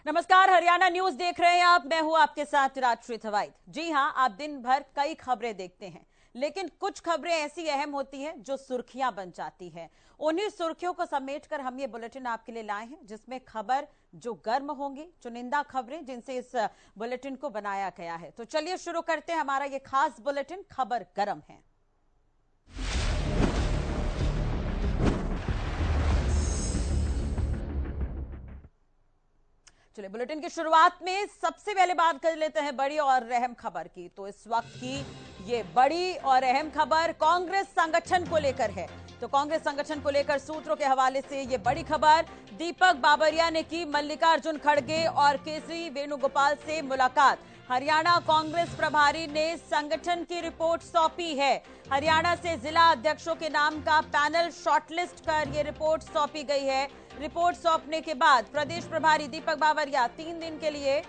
नमस्कार, हरियाणा न्यूज देख रहे हैं आप। मैं हूं आपके साथ राजश्री थवाइत। जी हां, आप दिन भर कई खबरें देखते हैं, लेकिन कुछ खबरें ऐसी अहम होती हैं जो सुर्खियां बन जाती हैं। उन्हीं सुर्खियों को समेटकर हम ये बुलेटिन आपके लिए लाए हैं, जिसमें खबर जो गर्म होंगी, चुनिंदा खबरें जिनसे इस बुलेटिन को बनाया गया है। तो चलिए शुरू करते हैं हमारा ये खास बुलेटिन, खबर गर्म है। चलिए बुलेटिन की शुरुआत में सबसे पहले बात कर लेते हैं बड़ी और अहम खबर की। तो इस वक्त की ये बड़ी और अहम खबर कांग्रेस संगठन को लेकर है। तो कांग्रेस संगठन को लेकर सूत्रों के हवाले से ये बड़ी खबर, दीपक बाबरिया ने की मल्लिकार्जुन खड़गे और केसरी वेणुगोपाल से मुलाकात। हरियाणा कांग्रेस प्रभारी ने संगठन की रिपोर्ट सौंपी है। हरियाणा से जिला अध्यक्षों के नाम का पैनल शॉर्टलिस्ट कर ये रिपोर्ट सौंपी गई है। रिपोर्ट सौंपने के बाद प्रदेश प्रभारी दीपक बाबरिया 3 दिन के लिए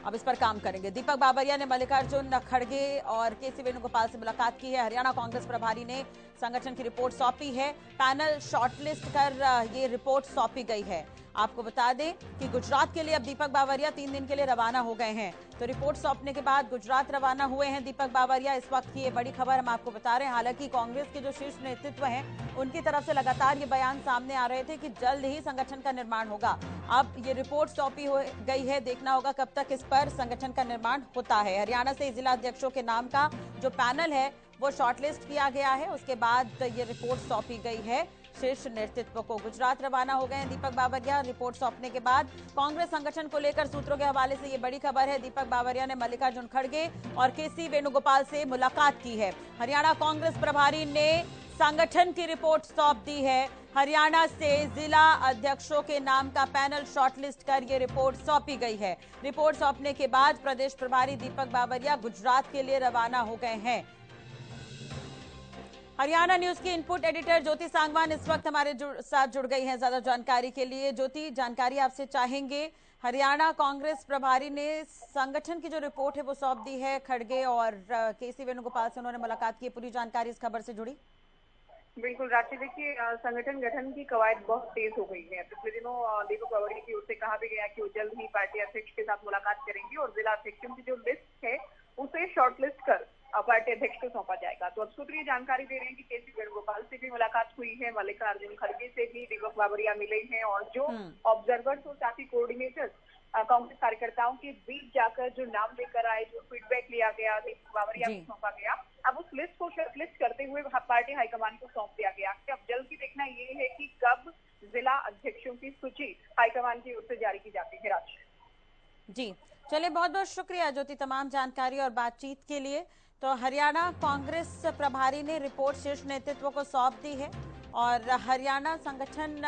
अब इस पर काम करेंगे। दीपक बाबरिया ने मल्लिकार्जुन खड़गे और केसी वेणुगोपाल से मुलाकात की है। हरियाणा कांग्रेस प्रभारी ने संगठन की रिपोर्ट सौंपी है। पैनल शॉर्टलिस्ट कर ये रिपोर्ट सौंपी गई है। आपको बता दें कि गुजरात के लिए अब दीपक बाबरिया 3 दिन के लिए रवाना हो गए हैं। तो रिपोर्ट सौंपने के बाद गुजरात रवाना हुए हैं दीपक बाबरिया। इस वक्त की ये बड़ी खबर हम आपको बता रहे हैं। हालांकि कांग्रेस के जो शीर्ष नेतृत्व हैं, उनकी तरफ से लगातार ये बयान सामने आ रहे थे कि जल्द ही संगठन का निर्माण होगा। अब ये रिपोर्ट सौंपी हो गई है, देखना होगा कब तक इस पर संगठन का निर्माण होता है। हरियाणा से जिला अध्यक्षों के नाम का जो पैनल है वो शॉर्टलिस्ट किया गया है। उसके बाद ये रिपोर्ट सौंपी गई है शीर्ष नेतृत्व को। गुजरात रवाना हो गए हैं दीपक बाबरिया। रिपोर्ट सौंपने के बाद कांग्रेस संगठन को लेकर सूत्रों के हवाले से ये बड़ी खबर है। दीपक बाबरिया ने मल्लिकार्जुन खड़गे और केसी वेणुगोपाल से मुलाकात की है। हरियाणा कांग्रेस प्रभारी ने संगठन की रिपोर्ट सौंप दी है। हरियाणा से जिला अध्यक्षों के नाम का पैनल शॉर्टलिस्ट कर ये रिपोर्ट सौंपी गई है। रिपोर्ट सौंपने के बाद प्रदेश प्रभारी दीपक बाबरिया गुजरात के लिए रवाना हो गए हैं। हरियाणा न्यूज की इनपुट एडिटर ज्योति सांगवान इस वक्त हमारे साथ जुड़ गई हैं ज्यादा जानकारी के लिए। ज्योति, जानकारी आपसे चाहेंगे। हरियाणा कांग्रेस प्रभारी ने संगठन की जो रिपोर्ट है वो सौंप दी है। खड़गे और केसी वेणुगोपाल से उन्होंने मुलाकात की। पूरी जानकारी इस खबर से जुड़ी। बिल्कुल राशि, देखिए संगठन गठन की कवायद बहुत तेज हो गई है। पिछले दिनों दीपक बाबरिया की ओर से कहा भी गया कि वो जल्द ही पार्टी अध्यक्ष के साथ मुलाकात करेंगे और जिला अध्यक्षों की जो लिस्ट है उसे शॉर्टलिस्ट कर पार्टी अध्यक्ष को सौंपा जाएगा। तो अब सूत्र ये जानकारी दे रहे हैं कि केसी वेणुगोपाल से भी मुलाकात हुई है, मल्लिकार्जुन खड़गे से भी दीपक बाबरिया मिले हैं और जो ऑब्जर्वर्स और साथ ही कोऑर्डिनेटर्स कांग्रेस कार्यकर्ताओं के बीच जाकर जो नाम लेकर आए, जो फीडबैक लिया गया, दीपक बाबरिया को सौंपा गया, अब उस लिस्ट को शॉर्टलिस्ट करते हुए पार्टी हाईकमान को सौंप दिया गया। अब जल्द ही देखना ये है कि कब जिला अध्यक्षों की सूची हाईकमान की ओर से जारी की जाती है। राज जी, चलिए बहुत बहुत शुक्रिया ज्योति तमाम जानकारी और बातचीत के लिए। तो हरियाणा कांग्रेस प्रभारी ने रिपोर्ट शीर्ष नेतृत्व को सौंप दी है और हरियाणा संगठन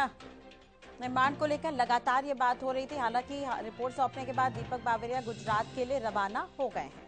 निर्माण को लेकर लगातार ये बात हो रही थी। हालांकि रिपोर्ट सौंपने के बाद दीपक बाबरिया गुजरात के लिए रवाना हो गए हैं।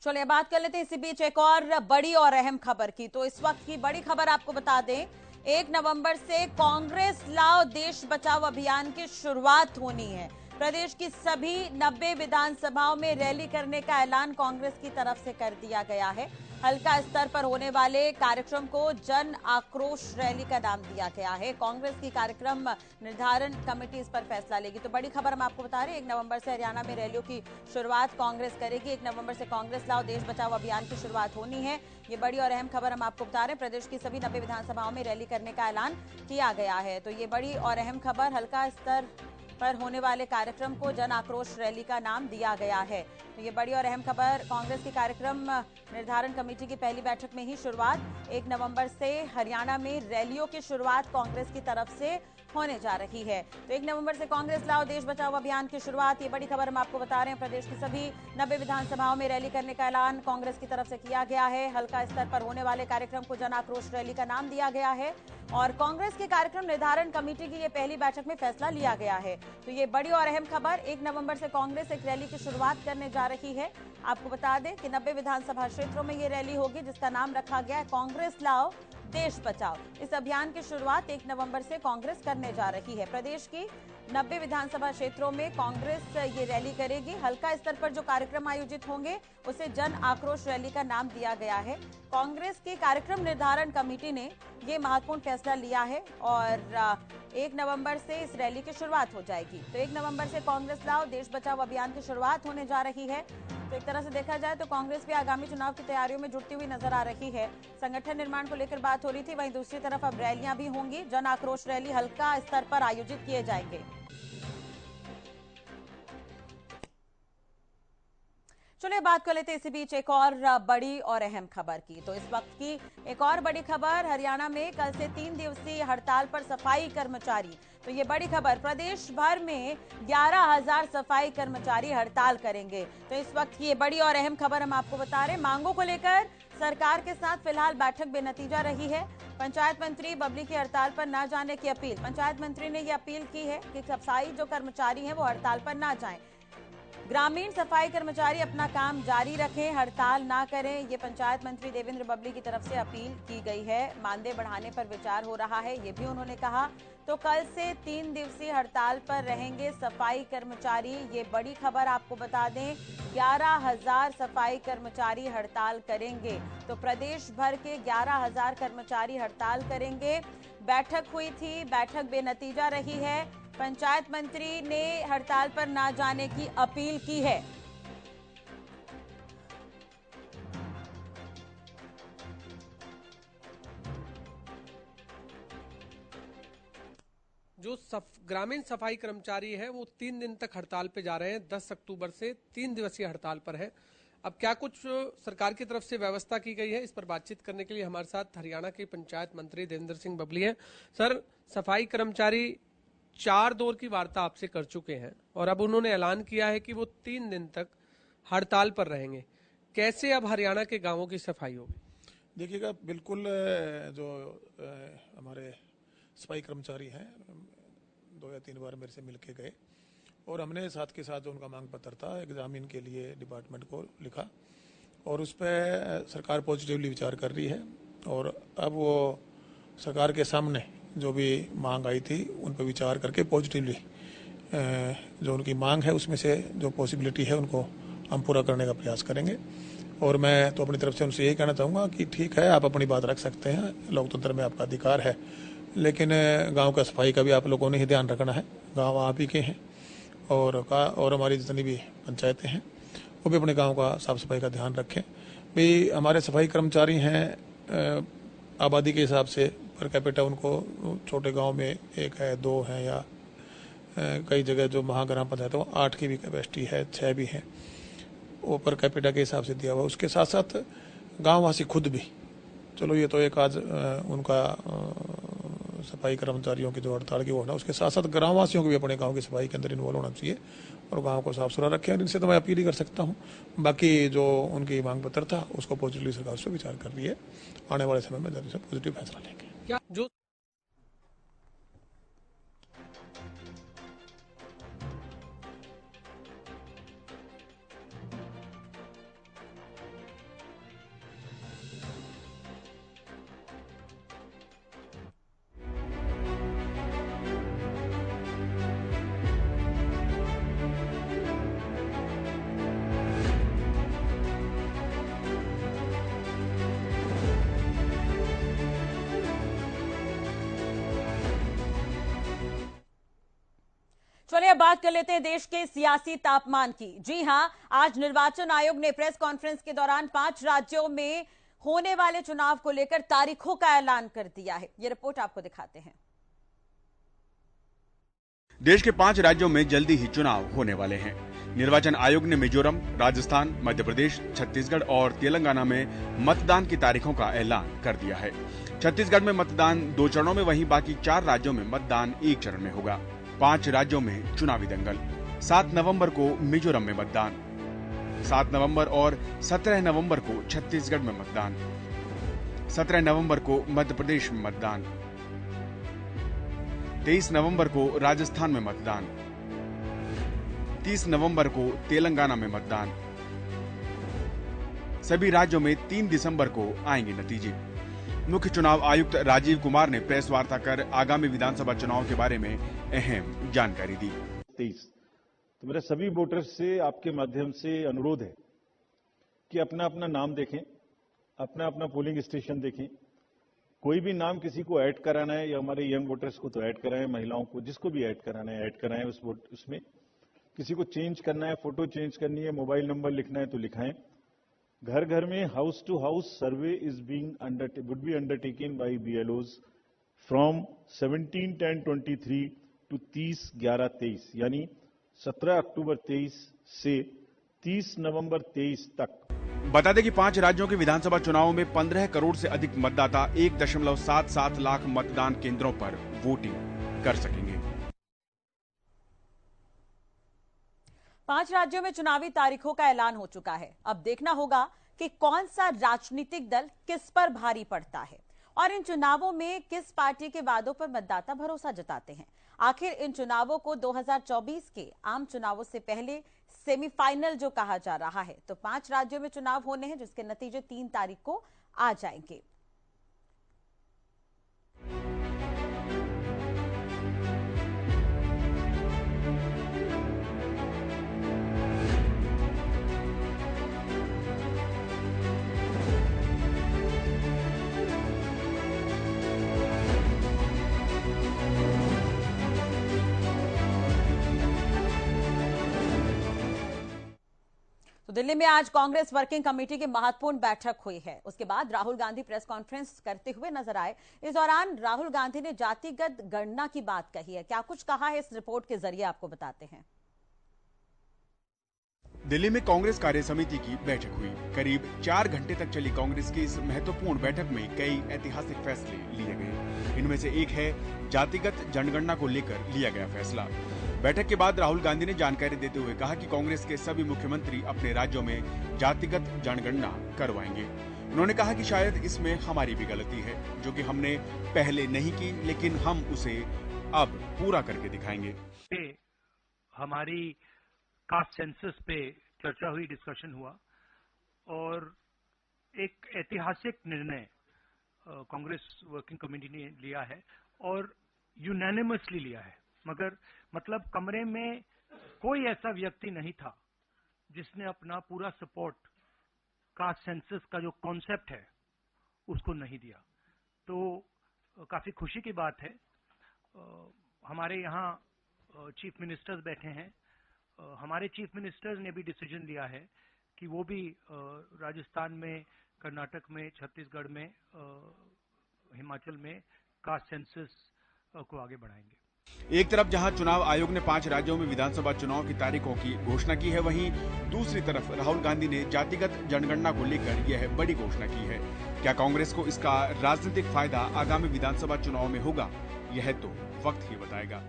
चलिए बात कर लेते हैं इसी बीच एक और बड़ी और अहम खबर की। तो इस वक्त की बड़ी खबर आपको बता दें, 1 नवंबर से कांग्रेस लाओ देश बचाओ अभियान की शुरुआत होनी है। प्रदेश की सभी 90 विधानसभाओं में रैली करने का ऐलान कांग्रेस की तरफ से कर दिया गया है। हल्का स्तर पर होने वाले कार्यक्रम को जन आक्रोश रैली का नाम दिया गया है। कांग्रेस की कार्यक्रम निर्धारण कमेटी इस पर फैसला लेगी। तो बड़ी खबर हम आपको बता रहे हैं, 1 नवंबर से हरियाणा में रैलियों की शुरुआत कांग्रेस करेगी। 1 नवंबर से कांग्रेस लाओ देश बचाओ अभियान की शुरुआत होनी है। ये बड़ी और अहम खबर हम आपको बता रहे हैं। प्रदेश की सभी 90 विधानसभाओं में रैली करने का ऐलान किया गया है। तो ये बड़ी और अहम खबर, हल्का स्तर पर होने वाले कार्यक्रम को जन आक्रोश रैली का नाम दिया गया है। तो ये बड़ी और अहम खबर, कांग्रेस की कार्यक्रम निर्धारण कमेटी की पहली बैठक में ही शुरुआत। 1 नवंबर से हरियाणा में रैलियों की शुरुआत कांग्रेस की तरफ से होने जा रही है। तो 1 नवंबर से कांग्रेस लाओ देश बचाओ अभियान की शुरुआत, ये बड़ी खबर हम आपको बता रहे हैं। प्रदेश की सभी 90 विधानसभाओं में रैली करने का ऐलान कांग्रेस की तरफ से किया गया है। हल्का स्तर पर होने वाले कार्यक्रम को जन आक्रोश रैली का नाम दिया गया है और कांग्रेस की कार्यक्रम निर्धारण कमेटी की ये पहली बैठक में फैसला लिया गया है। तो ये बड़ी और अहम खबर, 1 नवंबर से कांग्रेस एक रैली की शुरुआत करने जा रही है। आपको बता दें कि 90 विधानसभा क्षेत्रों में ये रैली होगी, जिसका नाम रखा गया है कांग्रेस लाओ देश बचाओ। इस अभियान की शुरुआत 1 नवंबर से कांग्रेस करने जा रही है। प्रदेश की 90 विधानसभा क्षेत्रों में कांग्रेस ये रैली करेगी। हल्का स्तर पर जो कार्यक्रम आयोजित होंगे उसे जन आक्रोश रैली का नाम दिया गया है। कांग्रेस की कार्यक्रम निर्धारण कमेटी ने ये महत्वपूर्ण फैसला लिया है और 1 नवंबर से इस रैली की शुरुआत हो जाएगी। तो 1 नवंबर से कांग्रेस लाओ देश बचाओ अभियान की शुरुआत होने जा रही है। तो एक तरह से देखा जाए तो कांग्रेस भी आगामी चुनाव की तैयारियों में जुटती हुई नजर आ रही है। संगठन निर्माण को लेकर बात हो रही थी, वहीं दूसरी तरफ अब रैलियां भी होंगी। जन आक्रोश रैली हल्का स्तर पर आयोजित किए जाएंगे। चलिए बात कर लेते हैं इसी बीच एक और बड़ी और अहम खबर की। तो इस वक्त की एक और बड़ी खबर, हरियाणा में कल से 3 दिवसीय हड़ताल पर सफाई कर्मचारी। तो ये बड़ी खबर, प्रदेश भर में 11,000 सफाई कर्मचारी हड़ताल करेंगे। तो इस वक्त की ये बड़ी और अहम खबर हम आपको बता रहे हैं। मांगों को लेकर सरकार के साथ फिलहाल बैठक बेनतीजा रही है। पंचायत मंत्री बबली की हड़ताल पर न जाने की अपील। पंचायत मंत्री ने ये अपील की है कि सफाई जो कर्मचारी हैं वो हड़ताल पर न जाएं। ग्रामीण सफाई कर्मचारी अपना काम जारी रखें, हड़ताल ना करें। ये पंचायत मंत्री देवेंद्र बबली की तरफ से अपील की गई है। मानदेय बढ़ाने पर विचार हो रहा है, ये भी उन्होंने कहा। तो कल से 3 दिवसीय हड़ताल पर रहेंगे सफाई कर्मचारी। ये बड़ी खबर आपको बता दें, 11,000 सफाई कर्मचारी हड़ताल करेंगे। तो प्रदेश भर के 11,000 कर्मचारी हड़ताल करेंगे। बैठक हुई थी, बैठक बेनतीजा रही है। पंचायत मंत्री ने हड़ताल पर ना जाने की अपील की है। जो ग्रामीण सफाई कर्मचारी है वो 3 दिन तक हड़ताल पे जा रहे हैं। 10 अक्टूबर से 3 दिवसीय हड़ताल पर है। अब क्या कुछ सरकार की तरफ से व्यवस्था की गई है, इस पर बातचीत करने के लिए हमारे साथ हरियाणा के पंचायत मंत्री देवेंद्र सिंह बबली हैं। सर, सफाई कर्मचारी 4 दौर की वार्ता आपसे कर चुके हैं और अब उन्होंने ऐलान किया है कि वो 3 दिन तक हड़ताल पर रहेंगे। कैसे अब हरियाणा के गांवों की सफाई होगी? देखिएगा, बिल्कुल जो हमारे सफाई कर्मचारी हैं 2 या 3 बार मेरे से मिलके गए और हमने साथ के साथ जो उनका मांग पत्र था एग्जामिन के लिए डिपार्टमेंट को लिखा और उस पर सरकार पॉजिटिवली विचार कर रही है। और अब वो सरकार के सामने जो भी मांग आई थी उन पर विचार करके पॉजिटिवली जो उनकी मांग है उसमें से जो पॉसिबिलिटी है उनको हम पूरा करने का प्रयास करेंगे। और मैं तो अपनी तरफ से उनसे यही कहना चाहूँगा कि ठीक है, आप अपनी बात रख सकते हैं, लोकतंत्र में आपका अधिकार है, लेकिन गांव का सफाई का भी आप लोगों ने ही ध्यान रखना है। गांव आप ही के हैं और हमारी जितनी भी पंचायतें हैं वो भी अपने गांव का साफ सफाई का ध्यान रखें। भाई हमारे सफाई कर्मचारी हैं आबादी के हिसाब से पर कैपिटा उनको छोटे गांव में 1 है 2 है या कई जगह जो महाग्राम पंचायत है 8 की भी कैपेसिटी है, 6 भी है, वो पर कैपिटा के हिसाब से दिया हुआ। उसके साथ साथ गाँववासी खुद भी, चलो ये तो एक आज उनका सफाई कर्मचारियों की जो हड़ताल की वो होना, उसके साथ साथ ग्रामवासियों को भी अपने गांव की सफाई के अंदर इन्वॉल्व होना चाहिए और गांव को साफ सुथरा रखें। और इनसे तो मैं अपील ही कर सकता हूं। बाकी जो उनकी मांग पत्र था उसको पॉजिटिवली सरकार से विचार कर रही है। आने वाले समय में जल्दी से पॉजिटिव फैसला लेंगे। क्या जो चलिए बात कर लेते हैं देश के सियासी तापमान की। जी हां, आज निर्वाचन आयोग ने प्रेस कॉन्फ्रेंस के दौरान 5 राज्यों में होने वाले चुनाव को लेकर तारीखों का ऐलान कर दिया है। ये रिपोर्ट आपको दिखाते हैं। देश के 5 राज्यों में जल्दी ही चुनाव होने वाले हैं। निर्वाचन आयोग ने मिजोरम, राजस्थान, मध्य प्रदेश, छत्तीसगढ़ और तेलंगाना में मतदान की तारीखों का ऐलान कर दिया है। छत्तीसगढ़ में मतदान 2 चरणों में, वहीं बाकी 4 राज्यों में मतदान 1 चरण में होगा। 5 राज्यों में चुनावी दंगल। 7 नवंबर को मिजोरम में मतदान, 7 नवंबर और 17 नवंबर को छत्तीसगढ़ में मतदान, 17 नवंबर को मध्य प्रदेश में मतदान, 23 नवंबर को राजस्थान में मतदान, 30 नवंबर को तेलंगाना में मतदान, सभी राज्यों में 3 दिसंबर को आएंगे नतीजे। मुख्य चुनाव आयुक्त राजीव कुमार ने प्रेस वार्ता कर आगामी विधानसभा चुनाव के बारे में अहम जानकारी दी। 23 तो मेरा सभी वोटर्स से आपके माध्यम से अनुरोध है कि अपना अपना नाम देखें, अपना अपना पोलिंग स्टेशन देखें। कोई भी नाम किसी को ऐड कराना है या हमारे यंग वोटर्स को तो ऐड कराएं, महिलाओं को जिसको भी ऐड कराना है ऐड कराएं उसमें। किसी को चेंज करना है, फोटो चेंज करनी है, मोबाइल नंबर लिखना है तो लिखाएं। घर घर में house to house survey would be undertaken by BLOs from 17/10/23 to 30/11/23 यानी 17 अक्टूबर 23 से 30 नवंबर 23 तक। बता दें कि 5 राज्यों के विधानसभा चुनावों में 15 करोड़ से अधिक मतदाता 1.77 लाख मतदान केंद्रों पर वोटिंग कर सकेंगे। 5 राज्यों में चुनावी तारीखों का ऐलान हो चुका है। अब देखना होगा कि कौन सा राजनीतिक दल किस पर भारी पड़ता है और इन चुनावों में किस पार्टी के वादों पर मतदाता भरोसा जताते हैं। आखिर इन चुनावों को 2024 के आम चुनावों से पहले सेमीफाइनल जो कहा जा रहा है, तो 5 राज्यों में चुनाव होने हैं जिसके नतीजे 3 तारीख को आ जाएंगे। तो दिल्ली में आज कांग्रेस वर्किंग कमेटी की महत्वपूर्ण बैठक हुई है। उसके बाद राहुल गांधी प्रेस कॉन्फ्रेंस करते हुए नजर आए। इस दौरान राहुल गांधी ने जातिगत गणना की बात कही है। क्या कुछ कहा है, इस रिपोर्ट के जरिए आपको बताते हैं। दिल्ली में कांग्रेस कार्य समिति की बैठक हुई। करीब 4 घंटे तक चली कांग्रेस की इस महत्वपूर्ण बैठक में कई ऐतिहासिक फैसले लिए गए। इनमें से एक है जातिगत जनगणना को लेकर लिया गया फैसला। बैठक के बाद राहुल गांधी ने जानकारी देते हुए कहा कि कांग्रेस के सभी मुख्यमंत्री अपने राज्यों में जातिगत जनगणना करवाएंगे। उन्होंने कहा कि शायद इसमें हमारी भी गलती है, जो कि हमने पहले नहीं की, लेकिन हम उसे अब पूरा करके दिखाएंगे। हमारी कास्ट सेंसस पे चर्चा हुई, डिस्कशन हुआ और एक ऐतिहासिक निर्णय कांग्रेस वर्किंग कमेटी ने लिया है और यूनानिमसली लिया है। मगर मतलब कमरे में कोई ऐसा व्यक्ति नहीं था जिसने अपना पूरा सपोर्ट कास्ट सेंसस का जो कॉन्सेप्ट है उसको नहीं दिया। तो काफी खुशी की बात है। हमारे यहाँ चीफ मिनिस्टर्स बैठे हैं। हमारे चीफ मिनिस्टर्स ने भी डिसीजन लिया है कि वो भी राजस्थान में, कर्नाटक में, छत्तीसगढ़ में, हिमाचल में कास्ट सेंसस को आगे बढ़ाएंगे। एक तरफ जहां चुनाव आयोग ने 5 राज्यों में विधानसभा चुनाव की तारीखों की घोषणा की है, वहीं दूसरी तरफ राहुल गांधी ने जातिगत जनगणना को लेकर यह बड़ी घोषणा की है। क्या कांग्रेस को इसका राजनीतिक फायदा आगामी विधानसभा चुनाव में होगा, यह तो वक्त ही बताएगा।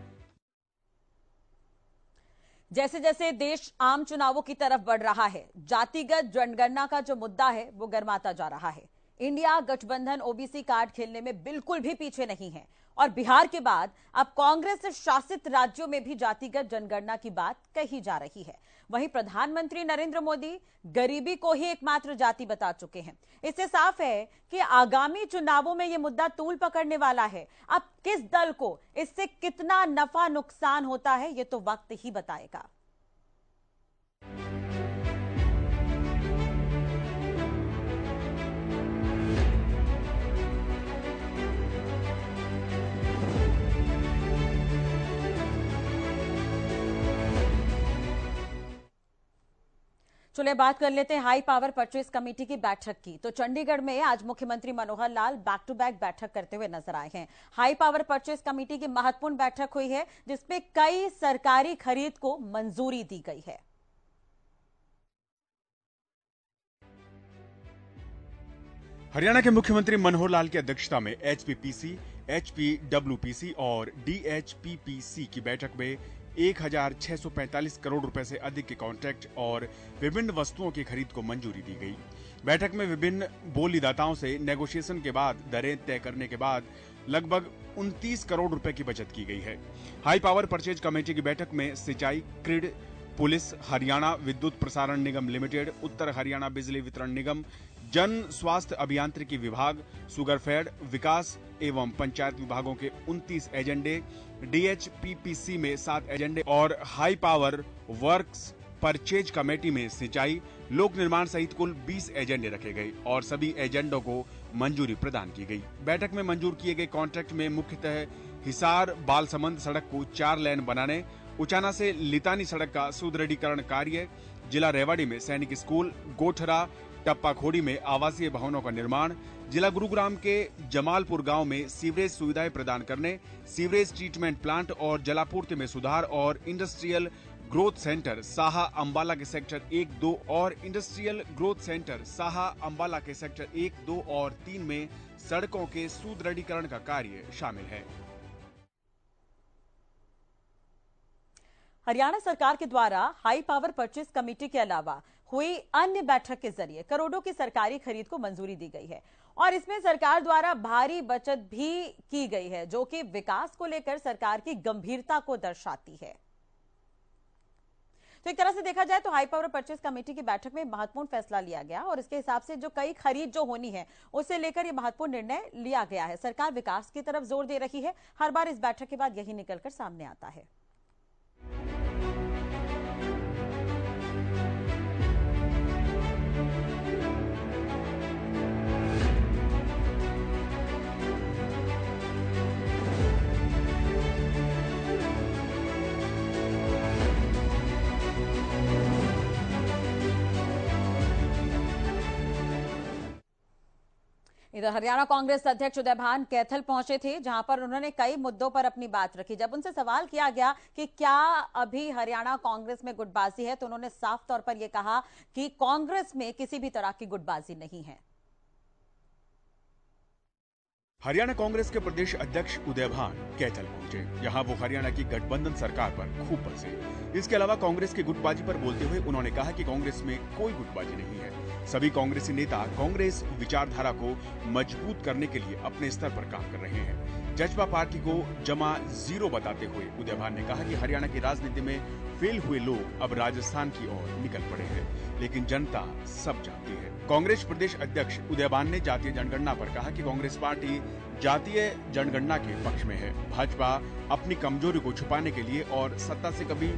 जैसे जैसे देश आम चुनावों की तरफ बढ़ रहा है, जातिगत जनगणना का जो मुद्दा है वो गर्माता जा रहा है। इंडिया गठबंधन ओबीसी कार्ड खेलने में बिल्कुल भी पीछे नहीं है और बिहार के बाद अब कांग्रेस शासित राज्यों में भी जातिगत जनगणना की बात कही जा रही है। वहीं प्रधानमंत्री नरेंद्र मोदी गरीबी को ही एकमात्र जाति बता चुके हैं। इससे साफ है कि आगामी चुनावों में यह मुद्दा तूल पकड़ने वाला है। अब किस दल को इससे कितना नफा नुकसान होता है, यह तो वक्त ही बताएगा। चलिए बात कर लेते हैं हाई पावर परचेज कमेटी की बैठक की। तो चंडीगढ़ में आज मुख्यमंत्री Manohar Lal back to back बैठक करते हुए नजर आए हैं। हाई पावर परचेज कमेटी की महत्वपूर्ण बैठक हुई है जिसमें कई सरकारी खरीद को मंजूरी दी गई है। हरियाणा के मुख्यमंत्री मनोहर लाल की अध्यक्षता में एचपीपीसी, एचपीडब्ल्यूपीसी और डीएचपीपीसी की बैठक में 1645 करोड़ रुपए से अधिक के कॉन्ट्रैक्ट और विभिन्न वस्तुओं की खरीद को मंजूरी दी गई। बैठक में विभिन्न बोलीदाताओं से नेगोशिएशन के बाद दरें तय करने के बाद लगभग 29 करोड़ रुपए की बचत की गई है। हाई पावर परचेज कमेटी की बैठक में सिंचाई, ग्रिड, पुलिस, हरियाणा विद्युत प्रसारण निगम लिमिटेड, उत्तर हरियाणा बिजली वितरण निगम, जन स्वास्थ्य अभियांत्रिकी विभाग, शुगरफेड, विकास एवं पंचायत विभागों के 29 एजेंडे, DHPPC में 7 एजेंडे और high power works purchase committee में सिंचाई, लोक निर्माण सहित कुल 20 एजेंडे रखे गए और सभी एजेंडों को मंजूरी प्रदान की गई। बैठक में मंजूर किए गए कॉन्ट्रैक्ट में मुख्यतः हिसार बालसमंद सड़क को 4 लेन बनाने, उचाना से लितानी सड़क का सुदृढ़ीकरण कार्य, जिला रेवाड़ी में सैनिक स्कूल, गोठरा टप्पाखोड़ी में आवासीय भवनों का निर्माण, जिला गुरुग्राम के जमालपुर गांव में सीवरेज सुविधाएं प्रदान करने, सीवरेज ट्रीटमेंट प्लांट और जलापूर्ति में सुधार और industrial growth centre Saha Ambala के सेक्टर 1, 2 और industrial growth centre Saha Ambala के सेक्टर 1, 2 और 3 में सड़कों के सुदृढ़ीकरण का कार्य शामिल है। हरियाणा सरकार के द्वारा हाई पावर परचेज कमेटी के अलावा हुई अन्य बैठक के जरिए करोड़ों की सरकारी खरीद को मंजूरी दी गई है और इसमें सरकार द्वारा भारी बचत भी की गई है, जो कि विकास को लेकर सरकार की गंभीरता को दर्शाती है। तो एक तरह से देखा जाए तो हाई पावर परचेज कमेटी की बैठक में महत्वपूर्ण फैसला लिया गया और इसके हिसाब से जो कई खरीद जो होनी है उसे लेकर यह महत्वपूर्ण निर्णय लिया गया है। सरकार विकास की तरफ जोर दे रही है। हर बार इस बैठक के बाद यही निकलकर सामने आता है। इधर हरियाणा कांग्रेस अध्यक्ष उदय भान कैथल पहुंचे थे, जहां पर उन्होंने कई मुद्दों पर अपनी बात रखी। जब उनसे सवाल किया गया कि क्या अभी हरियाणा कांग्रेस में गुटबाजी है, तो उन्होंने साफ तौर पर यह कहा कि कांग्रेस में किसी भी तरह की गुटबाजी नहीं है। हरियाणा कांग्रेस के प्रदेश अध्यक्ष उदय भान कैथल पहुंचे। यहां वो हरियाणा की गठबंधन सरकार पर खूब बरसे। इसके अलावा कांग्रेस की गुटबाजी पर बोलते हुए उन्होंने कहा कि कांग्रेस में कोई गुटबाजी नहीं है। सभी कांग्रेसी नेता कांग्रेस विचारधारा को मजबूत करने के लिए अपने स्तर पर काम कर रहे हैं। जजपा पार्टी को जमा जीरो बताते हुए उदय भान ने कहा कि हरियाणा की राजनीति में फेल हुए लोग अब राजस्थान की ओर निकल पड़े हैं, लेकिन जनता सब जानती है। कांग्रेस प्रदेश अध्यक्ष उदय भान ने जातीय जनगणना पर कहा कि कांग्रेस पार्टी जातीय जनगणना के पक्ष में है। भाजपा अपनी कमजोरी को छुपाने के लिए और सत्ता से कभी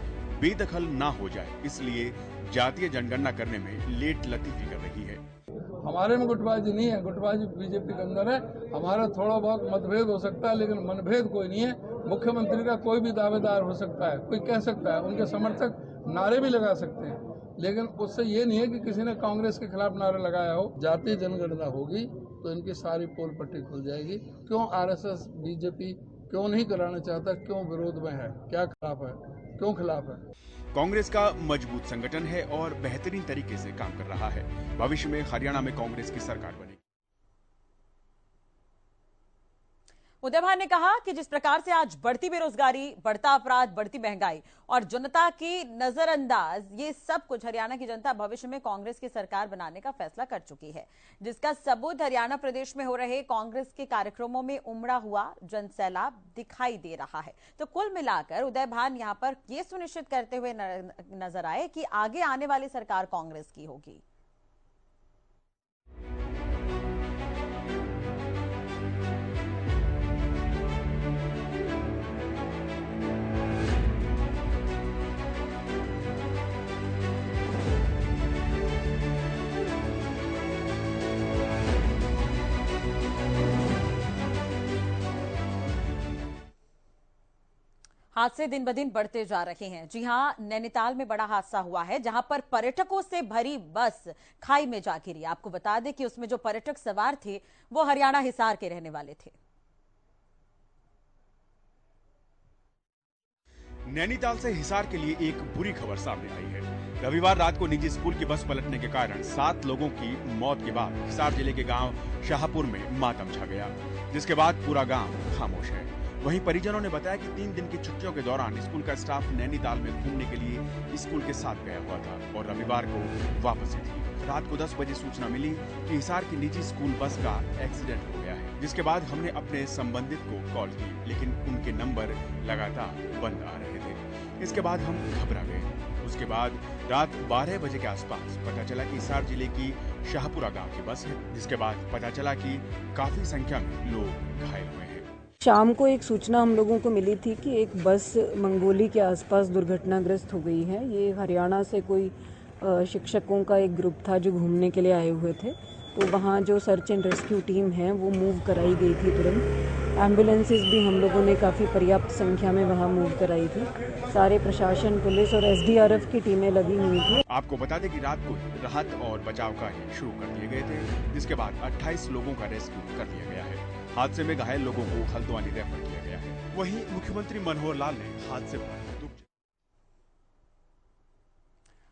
बेदखल ना हो जाए, इसलिए जातीय जनगणना करने में लेट लतीफी कर रही है। हमारे में गुटबाजी नहीं है, गुटबाजी बीजेपी के अंदर है। हमारा थोड़ा बहुत मतभेद हो सकता है, लेकिन मनभेद कोई नहीं है। मुख्यमंत्री का कोई भी दावेदार हो सकता है, कोई कह सकता है, उनके समर्थक नारे भी लगा सकते हैं, लेकिन उससे ये नहीं है कि किसी ने कांग्रेस के खिलाफ नारा लगाया हो। जातीय जनगणना होगी तो इनकी सारी पोल पट्टी खुल जाएगी। क्यों आरएसएस बीजेपी क्यों नहीं कराना चाहता, क्यों विरोध में है, क्या खिलाफ है, क्यों खिलाफ है? कांग्रेस का मजबूत संगठन है और बेहतरीन तरीके से काम कर रहा है। भविष्य में हरियाणा में कांग्रेस की सरकार बनेगी। उदय भान ने कहा कि जिस प्रकार से आज बढ़ती बेरोजगारी, बढ़ता अपराध, बढ़ती महंगाई और जनता की नजरअंदाज, ये सब कुछ हरियाणा की जनता भविष्य में कांग्रेस की सरकार बनाने का फैसला कर चुकी है, जिसका सबूत हरियाणा प्रदेश में हो रहे कांग्रेस के कार्यक्रमों में उमड़ा हुआ जनसैलाब दिखाई दे रहा है। तो कुल मिलाकर उदय भान यहां पर यह सुनिश्चित करते हुए नजर आए कि आगे आने वाली सरकार कांग्रेस की होगी। हादसे दिन ब दिन बढ़ते जा रहे हैं। जी हां, नैनीताल में बड़ा हादसा हुआ है, जहां पर पर्यटकों से भरी बस खाई में जा गिरी। आपको बता दें कि उसमें जो पर्यटक सवार थे वो हरियाणा हिसार के रहने वाले थे। नैनीताल से हिसार के लिए एक बुरी खबर सामने आई है। रविवार रात को निजी स्कूल की बस पलटने के कारण 7 लोगों की मौत के बाद हिसार जिले के गांव शाहपुर में मातम छा गया, जिसके बाद पूरा गांव खामोश है। वहीं परिजनों ने बताया कि 3 दिन की छुट्टियों के दौरान स्कूल का स्टाफ नैनीताल में घूमने के लिए स्कूल के साथ गया हुआ था और रविवार को वापसी थी। रात को 10 बजे सूचना मिली कि हिसार की निजी स्कूल बस का एक्सीडेंट हो गया है, जिसके बाद हमने अपने संबंधित को कॉल की, लेकिन उनके नंबर लगातार बंद आ रहे थे। इसके बाद हम घबरा गए। उस उसके बाद रात 12 बजे के आसपास पता चला कि हिसार जिले की शाहपुरा गांव की बस है, जिसके बाद पता चला कि काफी संख्या में लोग घायल हुए हैं। शाम को एक सूचना हम लोगों को मिली थी कि एक बस मंगोली के आसपास दुर्घटनाग्रस्त हो गई है। ये हरियाणा से कोई शिक्षकों का एक ग्रुप था जो घूमने के लिए आए हुए थे, तो वहाँ जो सर्च एंड रेस्क्यू टीम है वो मूव कराई गई थी तुरंत। एम्बुलेंसेस भी हम लोगों ने काफ़ी पर्याप्त संख्या में वहाँ मूव कराई थी। सारे प्रशासन, पुलिस और SDRF की टीमें लगी हुई थी। आपको बता दें कि रात को ही राहत और बचाव कार्य शुरू कर दिए गए थे, जिसके बाद 28 लोगों का रेस्क्यू कर लिया गया है। हादसे में घायल लोगों को हल्द्वानी रेफर किया गया है। वहीं मुख्यमंत्री मनोहर लाल ने हादसे पर दुख।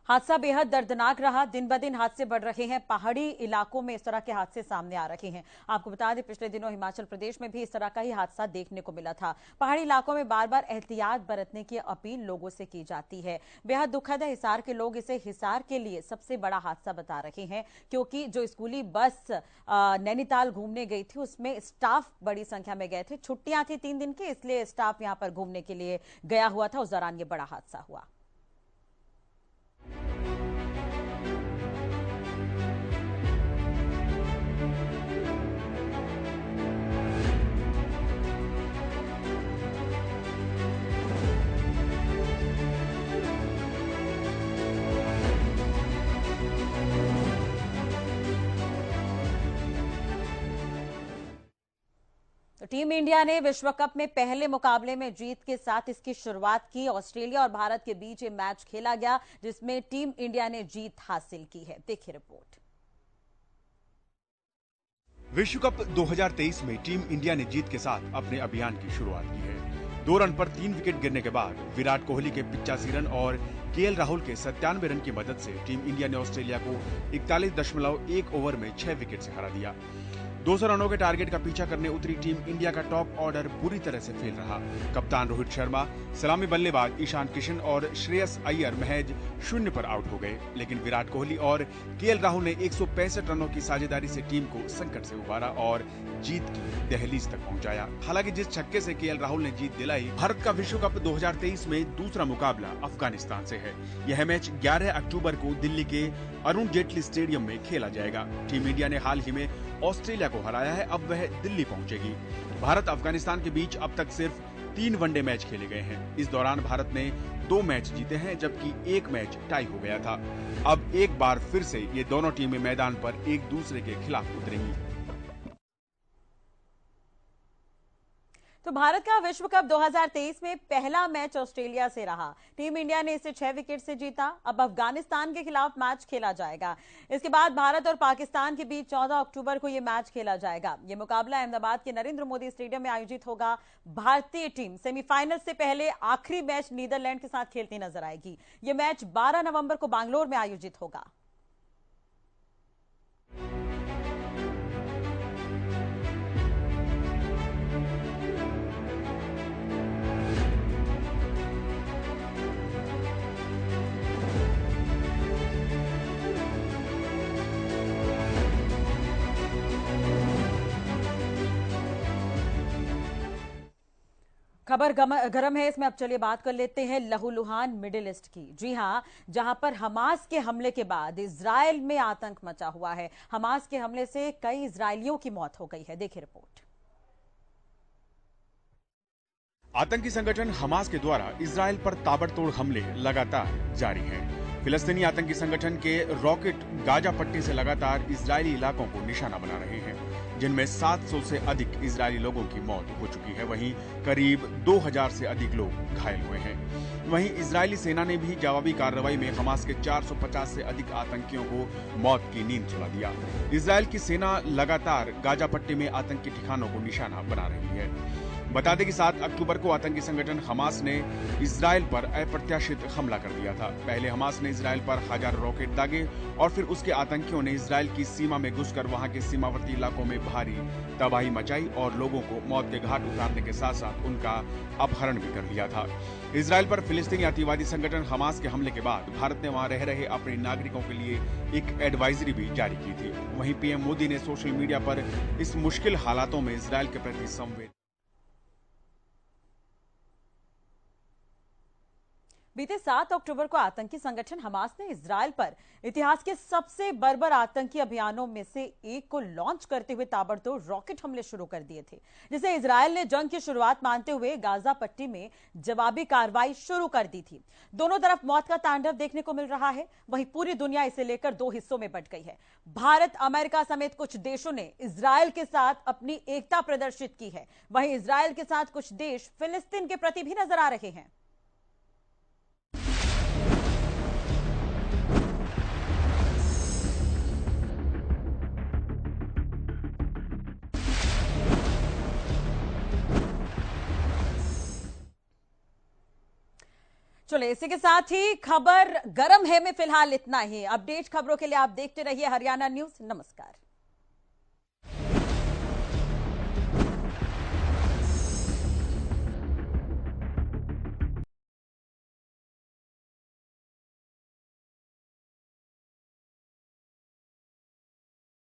हादसा बेहद दर्दनाक रहा। दिन ब दिन हादसे बढ़ रहे हैं। पहाड़ी इलाकों में इस तरह के हादसे सामने आ रहे हैं। आपको बता दें, पिछले दिनों हिमाचल प्रदेश में भी इस तरह का ही हादसा देखने को मिला था। पहाड़ी इलाकों में बार बार एहतियात बरतने की अपील लोगों से की जाती है। बेहद दुखद है, हिसार के लोग इसे हिसार के लिए सबसे बड़ा हादसा बता रहे हैं, क्योंकि जो स्कूली बस नैनीताल घूमने गई थी उसमें स्टाफ बड़ी संख्या में गए थे। छुट्टियां थी 3 दिन की, इसलिए स्टाफ यहां पर घूमने के लिए गया हुआ था। उस दौरान ये बड़ा हादसा हुआ। तो टीम इंडिया ने विश्व कप में पहले मुकाबले में जीत के साथ इसकी शुरुआत की। ऑस्ट्रेलिया और भारत के बीच ये मैच खेला गया, जिसमें टीम इंडिया ने जीत हासिल की है। देखिए रिपोर्ट। विश्व कप 2023 में टीम इंडिया ने जीत के साथ अपने अभियान की शुरुआत की है। 2 रन पर 3 विकेट गिरने के बाद विराट कोहली के 85 रन और KL राहुल के 97 रन की मदद से टीम इंडिया ने ऑस्ट्रेलिया को 41.1 ओवर में 6 विकेट से हरा दिया। 200 रनों के टारगेट का पीछा करने उतरी टीम इंडिया का टॉप ऑर्डर बुरी तरह से फेल रहा। कप्तान रोहित शर्मा, सलामी बल्लेबाज ईशान किशन और श्रेयस अय्यर महज 0 पर आउट हो गए, लेकिन विराट कोहली और KL राहुल ने 165 रनों की साझेदारी से टीम को संकट से उबारा और जीत की दहलीज तक पहुंचाया। हालांकि जिस छक्के से KL राहुल ने जीत दिलाई, भारत का विश्व कप 2023 में दूसरा मुकाबला अफगानिस्तान से है। यह मैच 11 अक्टूबर को दिल्ली के अरुण जेटली स्टेडियम में खेला जाएगा। टीम इंडिया ने हाल ही में ऑस्ट्रेलिया को हराया है, अब वह दिल्ली पहुंचेगी। भारत अफगानिस्तान के बीच अब तक सिर्फ 3 वनडे मैच खेले गए हैं। इस दौरान भारत ने 2 मैच जीते हैं, जबकि 1 मैच टाई हो गया था। अब एक बार फिर से ये दोनों टीमें मैदान पर एक दूसरे के खिलाफ उतरेंगी। तो भारत का विश्व कप 2023 में पहला मैच ऑस्ट्रेलिया से रहा। टीम इंडिया ने इसे 6 विकेट से जीता। अब अफगानिस्तान के खिलाफ मैच खेला जाएगा। इसके बाद भारत और पाकिस्तान के बीच 14 अक्टूबर को यह मैच खेला जाएगा। यह मुकाबला अहमदाबाद के नरेंद्र मोदी स्टेडियम में आयोजित होगा। भारतीय टीम सेमीफाइनल से पहले आखिरी मैच नीदरलैंड के साथ खेलती नजर आएगी। यह मैच 12 नवंबर को बैंगलोर में आयोजित होगा। खबर गरम है, इसमें अब चलिए बात कर लेते हैं लहूलुहान मिडिल ईस्ट की। जी हां, जहां पर हमास के हमले के बाद इजराइल में आतंक मचा हुआ है। हमास के हमले से कई इजरायलियों की मौत हो गई है। देखिए रिपोर्ट। आतंकी संगठन हमास के द्वारा इजराइल पर ताबड़तोड़ हमले लगातार जारी हैं। फिलिस्तीनी आतंकी संगठन के रॉकेट गाजा पट्टी से लगातार इजरायली इलाकों को निशाना बना रहे हैं, जिनमें 700 से अधिक इजरायली लोगों की मौत हो चुकी है। वहीं करीब 2000 से अधिक लोग घायल हुए हैं। वहीं इजरायली सेना ने भी जवाबी कार्रवाई में हमास के 450 से अधिक आतंकियों को मौत की नींद सुला दिया। इजरायल की सेना लगातार गाजा पट्टी में आतंकी ठिकानों को निशाना बना रही है। बता दें कि 7 अक्टूबर को आतंकी संगठन हमास ने इजराइल पर अप्रत्याशित हमला कर दिया था। पहले हमास ने इजराइल पर हजारों रॉकेट दागे और फिर उसके आतंकियों ने इजराइल की सीमा में घुसकर वहां के सीमावर्ती इलाकों में भारी तबाही मचाई और लोगों को मौत के घाट उतारने के साथ साथ उनका अपहरण भी कर लिया था। इजराइल पर फिलिस्तीनी अतिवादी संगठन हमास के हमले के बाद भारत ने वहां रह रहे अपने नागरिकों के लिए एक एडवाइजरी भी जारी की थी। वहीं पीएम मोदी ने सोशल मीडिया पर इस मुश्किल हालातों में इजराइल के प्रति संवेदना बीते 7 अक्टूबर को आतंकी संगठन हमास ने इजरायल पर इतिहास के सबसे बर्बर आतंकी अभियानों में से एक को लॉन्च करते हुए ताबड़तोड़ रॉकेट हमले शुरू कर दिए थे, जिसे इजरायल ने जंग की शुरुआत मानते हुए गाजा पट्टी में जवाबी कार्रवाई शुरू कर दी थी। दोनों तरफ मौत का तांडव देखने को मिल रहा है। वहीं पूरी दुनिया इसे लेकर 2 हिस्सों में बंट गई है। भारत, अमेरिका समेत कुछ देशों ने इजरायल के साथ अपनी एकता प्रदर्शित की है। वहीं इजरायल के साथ कुछ देश फिलिस्तीन के प्रति भी नजर आ रहे हैं। चलिए, इसी के साथ ही खबर गरम है में फिलहाल इतना ही। अपडेट खबरों के लिए आप देखते रहिए हरियाणा न्यूज। नमस्कार।